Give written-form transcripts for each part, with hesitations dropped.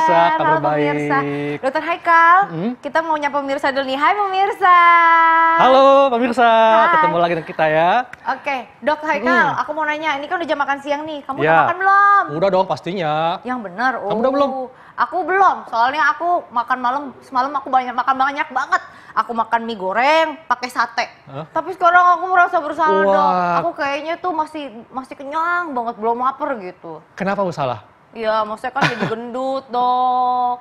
pemirsa, kabar halo pemirsa. baik. Dokter Haikal, kita mau nyapa pemirsa dulu nih. Hai pemirsa. Halo pemirsa, Hai. ketemu lagi dengan kita ya. Oke, Dok Haikal, aku mau nanya, ini kan udah jam makan siang nih. Kamu Ya. udah makan belum? Udah dong pastinya. Yang benar. Kamu udah belum? Aku belum, soalnya aku makan malam, semalam aku makan banyak banget. Aku makan mie goreng pakai sate. Hah? Tapi sekarang aku merasa bersalah, Wah. Dok. Aku kayaknya tuh masih kenyang banget, belum lapar gitu. Kenapa salah? Iya, maksudnya kan jadi gendut, Dok.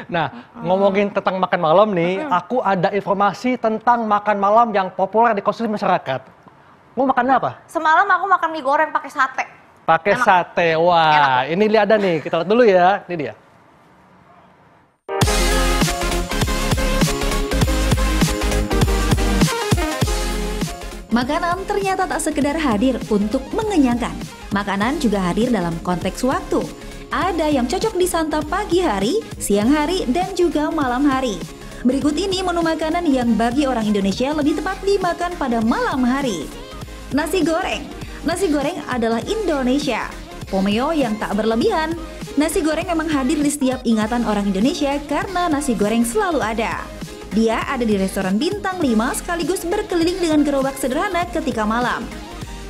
Nah, ngomongin tentang makan malam nih, aku ada informasi tentang makan malam yang populer dikonsumsi masyarakat. Mau makan apa? Semalam aku makan mie goreng pakai sate. Pakai Enak. sate. Wah, ini lihat ada nih. Kita lihat dulu ya. Ini dia. Makanan ternyata tak sekedar hadir untuk mengenyangkan. Makanan juga hadir dalam konteks waktu. Ada yang cocok disantap pagi hari, siang hari, dan juga malam hari. Berikut ini menu makanan yang bagi orang Indonesia lebih tepat dimakan pada malam hari. Nasi goreng. Nasi goreng adalah Indonesia. Pomeo yang tak berlebihan. Nasi goreng memang hadir di setiap ingatan orang Indonesia karena nasi goreng selalu ada. Dia ada di restoran bintang 5 sekaligus berkeliling dengan gerobak sederhana ketika malam.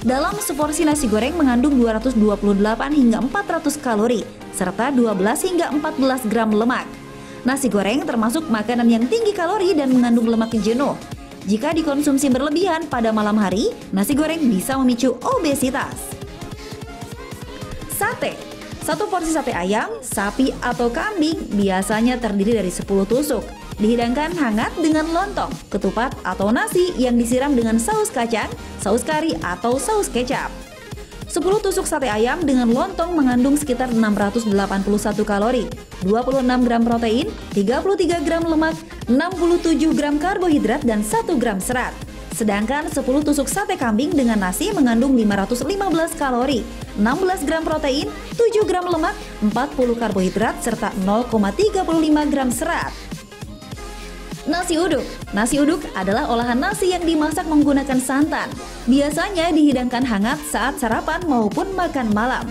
Dalam seporsi nasi goreng mengandung 228 hingga 400 kalori, serta 12 hingga 14 gram lemak. Nasi goreng termasuk makanan yang tinggi kalori dan mengandung lemak jenuh. Jika dikonsumsi berlebihan pada malam hari, nasi goreng bisa memicu obesitas. Sate. Satu porsi sate ayam, sapi atau kambing biasanya terdiri dari 10 tusuk. Dihidangkan hangat dengan lontong, ketupat atau nasi yang disiram dengan saus kacang, saus kari atau saus kecap. 10 tusuk sate ayam dengan lontong mengandung sekitar 681 kalori, 26 gram protein, 33 gram lemak, 67 gram karbohidrat dan 1 gram serat. Sedangkan 10 tusuk sate kambing dengan nasi mengandung 515 kalori, 16 gram protein, 7 gram lemak, 40 karbohidrat serta 0,35 gram serat. Nasi uduk. Nasi uduk adalah olahan nasi yang dimasak menggunakan santan. Biasanya dihidangkan hangat saat sarapan maupun makan malam.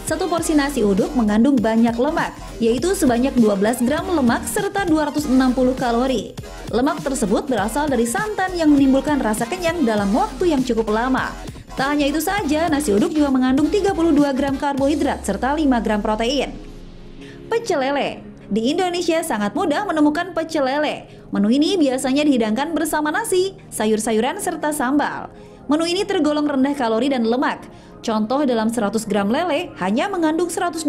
Satu porsi nasi uduk mengandung banyak lemak, yaitu sebanyak 12 gram lemak serta 260 kalori. Lemak tersebut berasal dari santan yang menimbulkan rasa kenyang dalam waktu yang cukup lama. Tak hanya itu saja, nasi uduk juga mengandung 32 gram karbohidrat serta 5 gram protein. Pecel lele. Di Indonesia sangat mudah menemukan pecel lele. Menu ini biasanya dihidangkan bersama nasi, sayur-sayuran, serta sambal. Menu ini tergolong rendah kalori dan lemak. Contoh dalam 100 gram lele hanya mengandung 122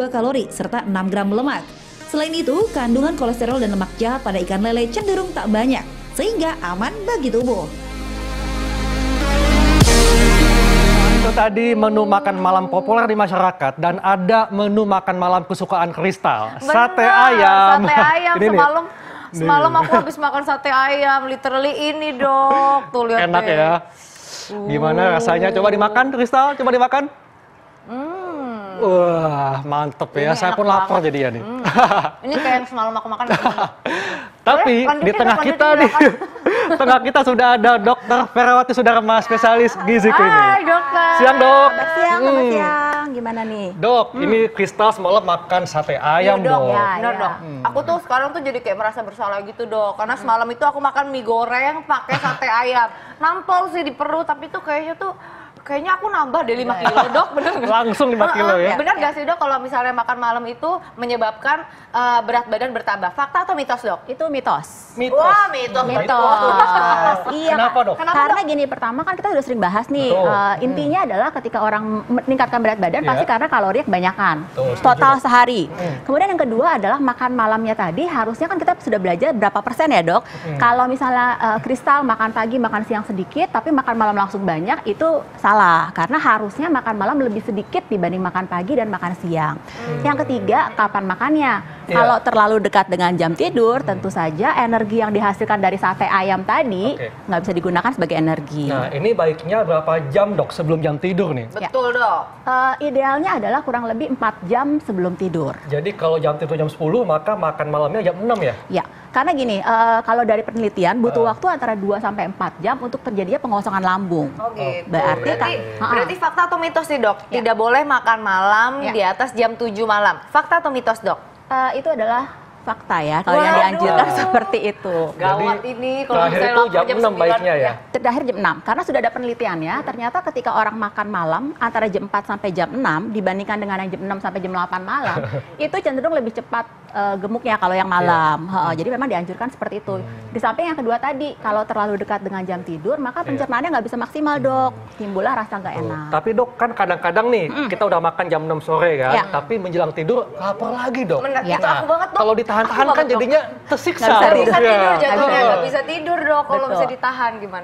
kalori serta 6 gram lemak. Selain itu, kandungan kolesterol dan lemak jahat pada ikan lele cenderung tak banyak, sehingga aman bagi tubuh. Itu tadi menu makan malam populer di masyarakat dan ada menu makan malam kesukaan Kristal. Bener, Sate ayam. Sate ayam. Ini nih. Semalam aku habis makan sate ayam, literally ini, Dok. Tuh lihat Enak deh. ya. Gimana rasanya? Coba dimakan, Kristal. Coba dimakan. Wah, mantep ya. Ini Saya enak pun lapar banget. jadinya nih. Ini kayak yang semalam aku makan. Tapi Lanjutin di tengah dong, kita lanjutin, nih, tengah kita sudah ada Dokter Ferawati Sudarma, spesialis gizi Hai, klinik. Dokter. Siang, Dok. Selamat siang, gimana nih? Dok, ini Kristal semalam makan sate ayam, Iya, Dok. Ya, Ya, benar, ya. Dok. Aku tuh sekarang tuh jadi kayak merasa bersalah gitu, Dok. Karena semalam itu aku makan mie goreng pakai sate ayam. Nampol sih di perut, tapi tuh kayaknya aku nambah deh 5 kilo, Dok. Bener nggak? Langsung 5 kilo ya. Bener gak sih, Dok, kalau misalnya makan malam itu menyebabkan berat badan bertambah? Fakta atau mitos, Dok? Itu mitos. Mitos. Wah, mitos. Iya, Kenapa, Dok? Kenapa, karena Dok? gini, pertama kan kita udah sering bahas nih, Betul. intinya adalah ketika orang meningkatkan berat badan Iya. pasti karena kalori kebanyakan, Betul, setuju, total Dok. sehari. Kemudian yang kedua adalah makan malamnya tadi, harusnya kan kita sudah belajar berapa persen ya, Dok. Kalau misalnya Kristal makan pagi, makan siang sedikit, tapi makan malam langsung banyak, itu salah. Karena harusnya makan malam lebih sedikit dibanding makan pagi dan makan siang. Yang ketiga, kapan makannya? Iya. Kalau terlalu dekat dengan jam tidur, tentu saja energi yang dihasilkan dari sate ayam tadi Oke. nggak bisa digunakan sebagai energi. Nah, ini baiknya berapa jam, Dok, sebelum jam tidur nih? Betul, Dok. Idealnya adalah kurang lebih 4 jam sebelum tidur. Jadi kalau jam tidur jam 10, maka makan malamnya jam 6 ya? Ya, karena gini, kalau dari penelitian butuh waktu antara 2 sampai 4 jam untuk terjadinya pengosongan lambung. Oh gitu. Berarti fakta atau mitos sih, Dok? Ya. Tidak boleh makan malam Ya. di atas jam 7 malam. Fakta atau mitos, Dok? Itu adalah fakta ya, kalau yang Waduh. dianjurkan seperti itu. Gawat Jadi, ini kalau terakhir misalnya itu lapar jam 6 9 baiknya ya? Terakhir jam 6, karena sudah ada penelitiannya, ternyata ketika orang makan malam antara jam 4 sampai jam 6 dibandingkan dengan yang jam 6 sampai jam 8 malam, itu cenderung lebih cepat gemuknya kalau yang malam. Jadi memang dianjurkan seperti itu. Di samping yang kedua tadi, kalau terlalu dekat dengan jam tidur, maka pencernaannya nggak bisa maksimal, Dok. Timbullah rasa nggak enak. Tapi dok, kan kadang-kadang nih kita udah makan jam 6 sore kan, Ya. tapi menjelang tidur lapar lagi dok. Itu aku banget dok. Kalau ditahan-tahan Aku kan banget, Dok. jadinya tersiksa. Nggak bisa dok. bisa Ya. tidur jatuhnya, Heeh. nggak bisa tidur dok kalau Betul. bisa ditahan gimana?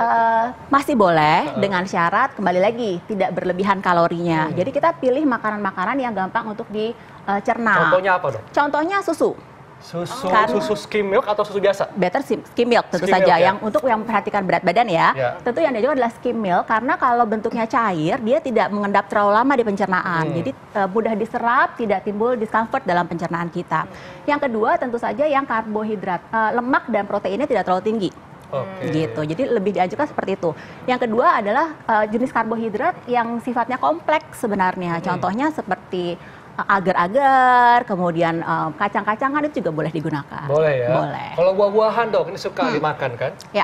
Masih boleh dengan syarat kembali lagi tidak berlebihan kalorinya. Jadi kita pilih makanan-makanan yang gampang untuk dicerna. Contohnya apa dok? Contohnya susu. Susu skim milk atau susu biasa? Better skim milk tentu Skim saja. milk, ya? Yang untuk yang memperhatikan berat badan ya. Ya. Tentu yang dianjurkan adalah skim milk karena kalau bentuknya cair dia tidak mengendap terlalu lama di pencernaan. Jadi mudah diserap, tidak timbul discomfort dalam pencernaan kita. Yang kedua tentu saja yang karbohidrat, lemak dan proteinnya tidak terlalu tinggi. Oke. Gitu. Jadi lebih dianjurkan seperti itu. Yang kedua adalah jenis karbohidrat yang sifatnya kompleks sebenarnya. Contohnya seperti agar-agar, kemudian kacang-kacangan itu juga boleh digunakan. Boleh ya? Boleh. Kalau buah-buahan dok, ini suka dimakan kan? Ya.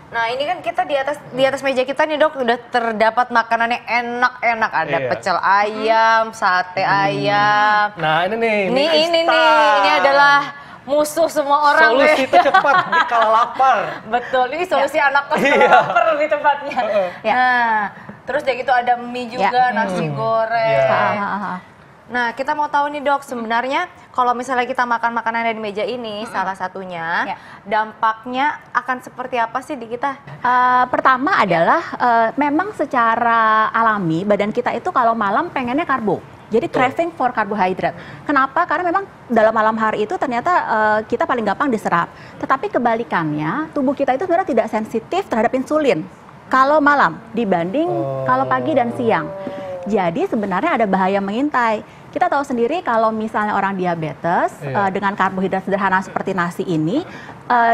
Nah ini kan kita di atas meja kita nih dok udah terdapat makanannya enak-enak, ada Iya. pecel ayam, sate ayam. Nah ini nih, Ini mie instan. ini adalah musuh semua orang Solusi deh. tercepat di kala lapar. Betul, ini solusi anak kos Iya. lapar lebih tepatnya. Ya. Nah, terus dari gitu ada mie juga, nasi goreng. Iya. Nah, kita mau tahu nih dok, sebenarnya kalau misalnya kita makan makanan dari meja ini, salah satunya, Ya. dampaknya akan seperti apa sih di kita? Pertama adalah memang secara alami badan kita itu kalau malam pengennya karbo. Jadi craving for carbohydrate. Kenapa? Karena memang dalam malam hari itu ternyata kita paling gampang diserap. Tetapi kebalikannya, tubuh kita itu sebenarnya tidak sensitif terhadap insulin kalau malam dibanding kalau pagi dan siang. Jadi sebenarnya ada bahaya mengintai. Kita tahu sendiri kalau misalnya orang diabetes dengan karbohidrat sederhana seperti nasi ini,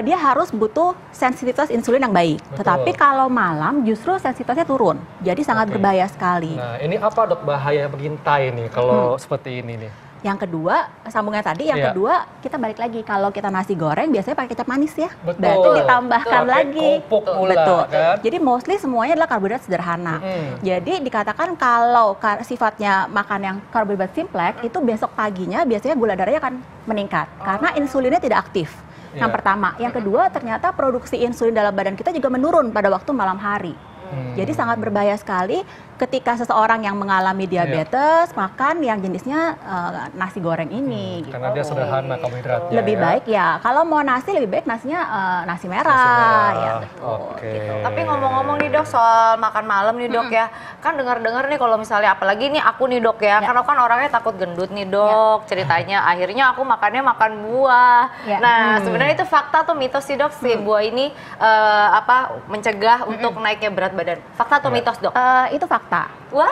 dia harus butuh sensitivitas insulin yang baik. Betul. Tetapi kalau malam justru sensitivitasnya turun. Jadi sangat berbahaya sekali. Nah ini apa dok bahaya mengintai nih kalau seperti ini nih? Yang kedua, sambungnya tadi, yang Iya. kedua kita balik lagi. Kalau kita nasi goreng biasanya pakai kecap manis ya. Betul. Berarti ditambahkan Betul. lagi. Pakai kerupuk pula, Betul. kan? Jadi mostly semuanya adalah karbohidrat sederhana. Jadi dikatakan kalau sifatnya makan yang karbohidrat simplek, itu besok paginya biasanya gula darahnya akan meningkat. Karena insulinnya tidak aktif. Yang Iya. pertama. Yang kedua, ternyata produksi insulin dalam badan kita juga menurun pada waktu malam hari. Jadi sangat berbahaya sekali ketika seseorang yang mengalami diabetes makan yang jenisnya nasi goreng ini. Gitu. Karena dia sederhana karbohidratnya. Lebih ya. baik ya, kalau mau nasi lebih baik nasinya nasi merah. Nasi merah. Ya betul. Oke. Gitu. Tapi ngomong-ngomong nih dok soal makan malam nih dok ya, kan dengar-dengar nih kalau misalnya apalagi nih aku nih dok ya, karena kan orangnya takut gendut nih dok, ceritanya akhirnya aku makannya makan buah. Ya. Nah sebenarnya itu fakta atau mitos sih dok si buah ini mencegah untuk naiknya berat badan? Fakta atau mitos dok? Itu fakta. Wah,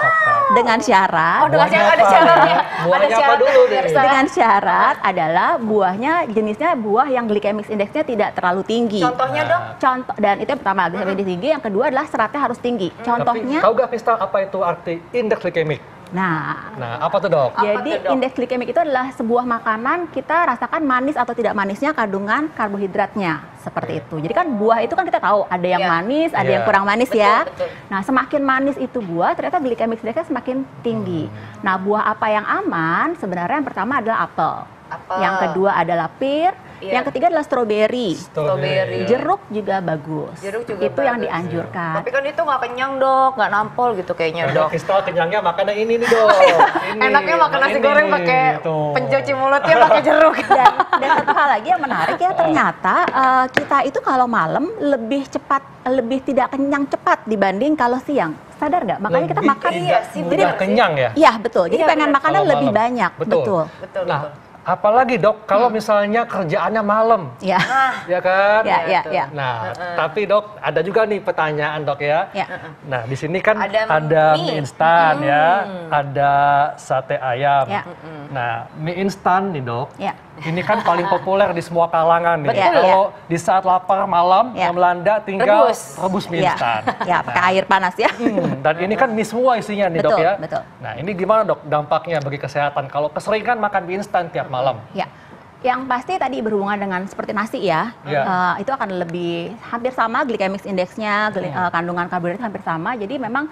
Dengan syarat. oh dengan Buahnya ada apa? syaratnya. Buahnya Ada apa syarat, dulu nih? pemirsa. Dengan syarat adalah buahnya jenisnya buah yang glycemic indexnya tidak terlalu tinggi. Contohnya dok? Contoh, dan itu yang pertama glycemic index tinggi, yang kedua adalah seratnya harus tinggi. Contohnya, Tapi tahu gak Kristal apa itu arti indeks glikemik? nah, Apa tuh dok? Apa jadi tuh, Dok? indeks glikemik itu adalah sebuah makanan kita rasakan manis atau tidak manisnya kandungan karbohidratnya seperti itu. Jadi kan buah itu kan kita tahu ada yang Iya. manis, ada Iya. yang kurang manis Betul, ya. betul. Nah, semakin manis itu buah, ternyata glikemik indexnya semakin tinggi. Nah, buah apa yang aman? Sebenarnya yang pertama adalah apel. Apel. Yang kedua adalah pir. Iya. Yang ketiga adalah stroberi. Strawberry. Jeruk juga bagus. Jeruk juga itu yang bagus. dianjurkan. Tapi kan itu nggak kenyang dok, nggak nampol gitu kayaknya Dok, dok. Kristal kenyangnya makannya ini nih dok. Ini, Enaknya makan nasi ini, goreng pakai tuh. pencuci mulutnya pakai jeruk. Dan satu hal lagi yang menarik ya, ternyata kita itu kalau malam lebih cepat, lebih tidak kenyang cepat dibanding kalau siang. Sadar nggak? Makanya kita Lebih makan tidak sih, mudah benar. kenyang ya. Iya betul. Jadi Iya, pengen benar. makanan Kalau lebih malam. banyak. Betul. Betul, Nah, betul. apalagi dok kalau misalnya kerjaannya malam, Ya. ya kan? Ya, ya, ya. Nah, tapi dok ada juga nih pertanyaan dok ya. Ya. Nah, di sini kan Ada ada mie. mie instan ya, ada sate ayam. Ya. Nah, mie instan nih dok. Ya. Ini kan paling populer di semua kalangan nih. Betul, Kalau di saat lapar malam Ya. yang melanda tinggal Rebus. rebus mie Ya. instan. Ya, pakai air panas ya. Dan ini kan mie semua isinya nih dok Betul, ya. betul. Nah ini gimana dok dampaknya bagi kesehatan kalau keseringan makan mie instan tiap malam? Ya. Yang pasti tadi berhubungan dengan seperti nasi ya, Iya. itu akan lebih hampir sama glycemic index-nya, kandungan karbohidrat hampir sama. Jadi memang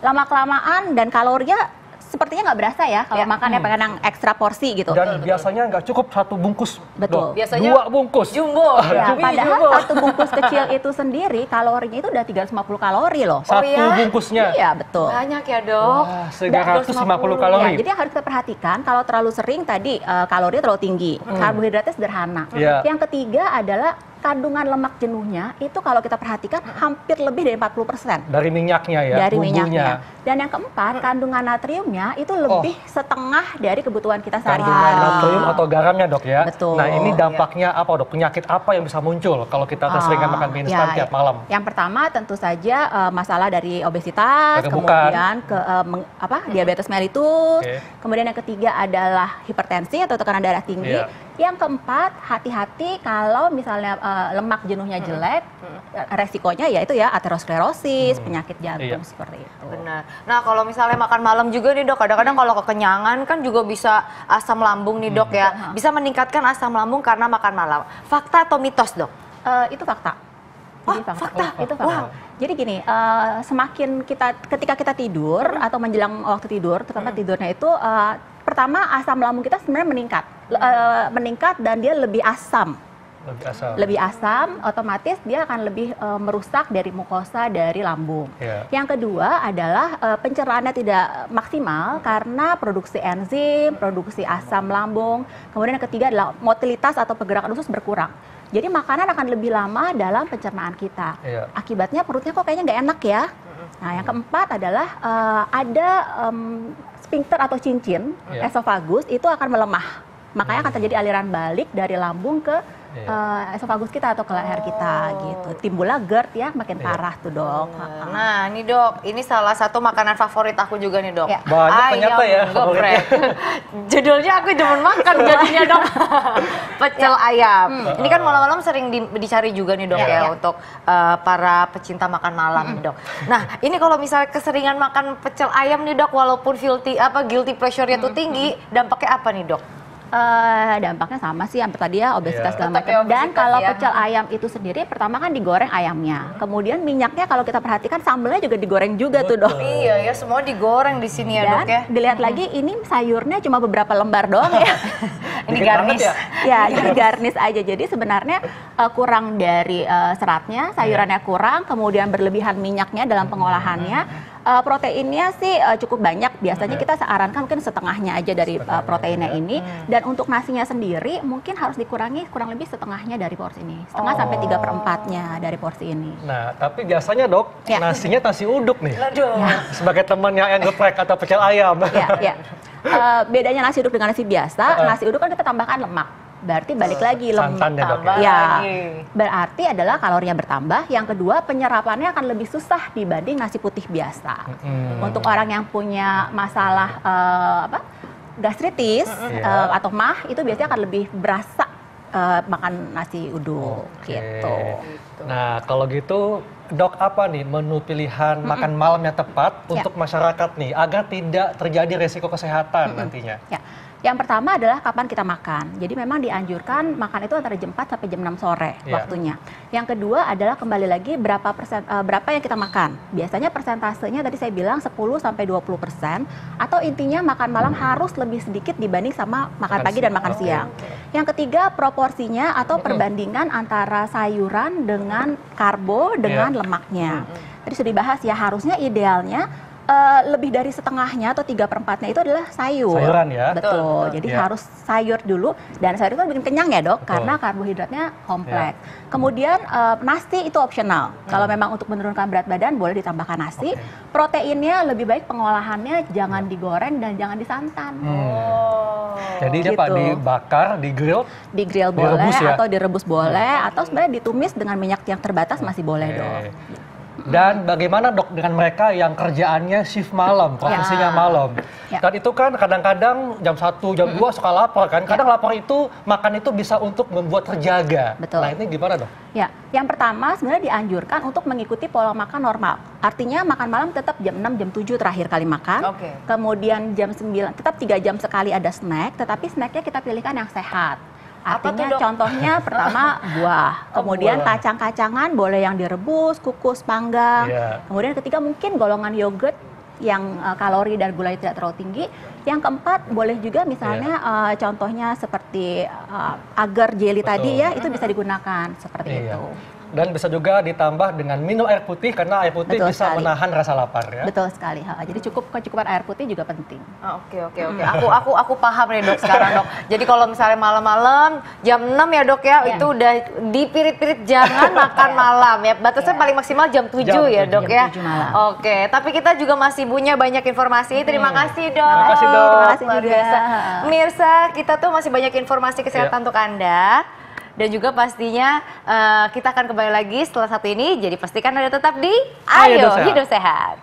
lama-kelamaan dan kalorinya sepertinya nggak berasa ya kalau makannya pengen yang ekstra porsi gitu. Dan biasanya nggak cukup 1 bungkus. Betul. Dok. Biasanya 2 bungkus. Jumbo. Ya, Jumbo. padahal satu bungkus kecil itu sendiri kalorinya itu udah 350 kalori loh. Satu iya? bungkusnya. Iya, betul. Banyak ya, Dok. Wah, 350 kalori. Ya, jadi yang harus kita perhatikan kalau terlalu sering tadi kalorinya terlalu tinggi, karbohidratnya sederhana. Iya. Yang ketiga adalah kandungan lemak jenuhnya itu kalau kita perhatikan hampir lebih dari 40%. Dari minyaknya ya, Dari bumbunya. minyaknya. Dan yang keempat, kandungan natriumnya itu lebih setengah dari kebutuhan kita Kandungan sehari-hari. natrium atau garamnya, Dok ya. Betul. Nah, ini dampaknya apa, Dok? Penyakit apa yang bisa muncul kalau kita keseringan makan mie instan tiap malam? Yang pertama tentu saja masalah dari obesitas, Kegemukan. kemudian diabetes mellitus, Oke. kemudian yang ketiga adalah hipertensi atau tekanan darah tinggi. Iya. Yang keempat, hati-hati kalau misalnya lemak jenuhnya jelek, resikonya yaitu ya aterosklerosis, penyakit jantung Iya. seperti itu. Benar. Nah, kalau misalnya makan malam juga nih, Dok, kadang-kadang kalau kekenyangan kan juga bisa asam lambung nih, Dok ya. Bisa meningkatkan asam lambung karena makan malam. Fakta atau mitos, Dok? Itu fakta. Jadi fakta. Itu fakta. Jadi gini, semakin ketika kita tidur atau menjelang waktu tidur, terutama tidurnya itu pertama asam lambung kita sebenarnya meningkat dan dia lebih asam. Lebih asam, otomatis dia akan lebih merusak dari mukosa dari lambung. Iya. Yang kedua adalah pencernaannya tidak maksimal karena produksi enzim, produksi asam lambung. Kemudian yang ketiga adalah motilitas atau pergerakan usus berkurang. Jadi makanan akan lebih lama dalam pencernaan kita. Iya. Akibatnya perutnya kok kayaknya nggak enak ya. Nah, yang keempat adalah ada sphincter atau cincin esofagus itu akan melemah. Makanya akan terjadi aliran balik dari lambung ke esofagus kita atau ke leher kita gitu. Timbullah GERD ya, makin parah tuh, Dok. Nah, ini, Dok, ini salah satu makanan favorit aku juga nih, Dok. Ya. Banyak ternyata ya geprek. Judulnya aku demen makan jadinya, Dok. Pecel ayam. Ini kan malam-malam sering dicari juga nih, Dok, ya, untuk para pecinta makan malam nih, Dok. Nah, ini kalau misalnya keseringan makan pecel ayam nih, Dok, walaupun guilty pleasure-nya tuh tinggi, dampaknya apa nih, Dok? Dampaknya sama sih yang tadi ya, obesitas segala Tetap ya, macam. Dan obesitas kalau ya. pecel ayam itu sendiri pertama kan digoreng ayamnya. Kemudian minyaknya kalau kita perhatikan sambelnya juga digoreng juga tuh, Dok. Iya ya, semua digoreng di sini ya, Dok, ya. Dan dilihat lagi ini sayurnya cuma beberapa lembar doang ya. Ini Dikit banget garnish. ya? Ya, jadi garnish aja. Jadi sebenarnya kurang dari seratnya, sayurannya kurang, kemudian berlebihan minyaknya dalam pengolahannya. Proteinnya sih cukup banyak. Biasanya kita sarankan mungkin setengahnya aja dari proteinnya ini. Dan untuk nasinya sendiri mungkin harus dikurangi kurang lebih setengahnya dari porsi ini. Setengah sampai 3/4-nya dari porsi ini. Nah, tapi biasanya, Dok, Ya. nasinya nasi uduk nih. Aduh. Sebagai temannya yang geprek atau pecel ayam. Ya. Bedanya nasi uduk dengan nasi biasa, nasi uduk kan kita tambahkan lemak. Berarti balik lagi Santannya, Dok. Tambah Ya, lagi. berarti adalah kalorinya bertambah. Yang kedua, penyerapannya akan lebih susah dibanding nasi putih biasa. Untuk orang yang punya masalah gastritis atau MAH itu biasanya akan lebih berasa makan nasi uduk gitu. Nah, kalau gitu, Dok, apa nih menu pilihan makan malam yang tepat untuk masyarakat nih agar tidak terjadi resiko kesehatan nantinya? Ya. Yang pertama adalah kapan kita makan. Jadi memang dianjurkan makan itu antara jam 4 sampai jam 6 sore waktunya. Yang kedua adalah kembali lagi berapa yang kita makan. Biasanya persentasenya tadi saya bilang 10 sampai 20%, atau intinya makan malam harus lebih sedikit dibanding sama makan pagi dan makan siang. Yang ketiga, proporsinya atau perbandingan antara sayuran dengan karbo dengan lemaknya. Tadi sudah dibahas ya, harusnya idealnya lebih dari setengahnya atau 3/4-nya itu adalah sayur. Sayuran ya? Betul. Jadi harus sayur dulu, dan sayur itu bikin kenyang ya, Dok, karena karbohidratnya kompleks. Kemudian nasi itu opsional. Kalau memang untuk menurunkan berat badan boleh ditambahkan nasi. Proteinnya lebih baik pengolahannya jangan digoreng dan jangan disantan. Jadi dia Pak dibakar, di-grill? Di-grill boleh, Direbus ya? atau direbus boleh, atau sebenarnya ditumis dengan minyak yang terbatas masih boleh, Dok. Dan bagaimana, Dok, dengan mereka yang kerjaannya shift malam, profesinya malam? Dan itu kan kadang-kadang jam 1, jam 2 suka lapar kan. Kadang lapar itu, makan itu bisa untuk membuat terjaga. Betul. Nah, ini gimana, Dok? Ya, yang pertama sebenarnya dianjurkan untuk mengikuti pola makan normal. Artinya makan malam tetap jam 6, jam 7 terakhir kali makan. Kemudian jam 9, tetap 3 jam sekali ada snack, tetapi snacknya kita pilihkan yang sehat. Apa tuh, Artinya Dok? contohnya pertama buah, kemudian buah. kacang-kacangan boleh yang direbus, kukus, panggang. Iya. Kemudian ketiga mungkin golongan yogurt yang kalori dan gula tidak terlalu tinggi. Yang keempat boleh juga misalnya contohnya seperti agar jelly tadi ya, itu bisa digunakan seperti Iya. itu. Dan bisa juga ditambah dengan minum air putih karena air putih Betul bisa sekali. menahan rasa lapar ya. Betul sekali. Jadi kecukupan air putih juga penting. Oke. Aku paham nih dok sekarang dok. Jadi kalau misalnya malam-malam jam 6 ya dok ya, itu udah dipirit-pirit jangan makan malam ya. Batasnya paling maksimal jam 7 ya dok ya. Jam 7 malam. Oke, tapi kita juga masih punya banyak informasi. Terima kasih dok. Terima kasih, Dok. Terima kasih Luar juga. biasa. Mirsa, kita tuh masih banyak informasi kesehatan untuk Anda. Dan juga pastinya kita akan kembali lagi setelah satu ini. Jadi pastikan Anda tetap di Ayo Ayo Hidup Hidup Sehat.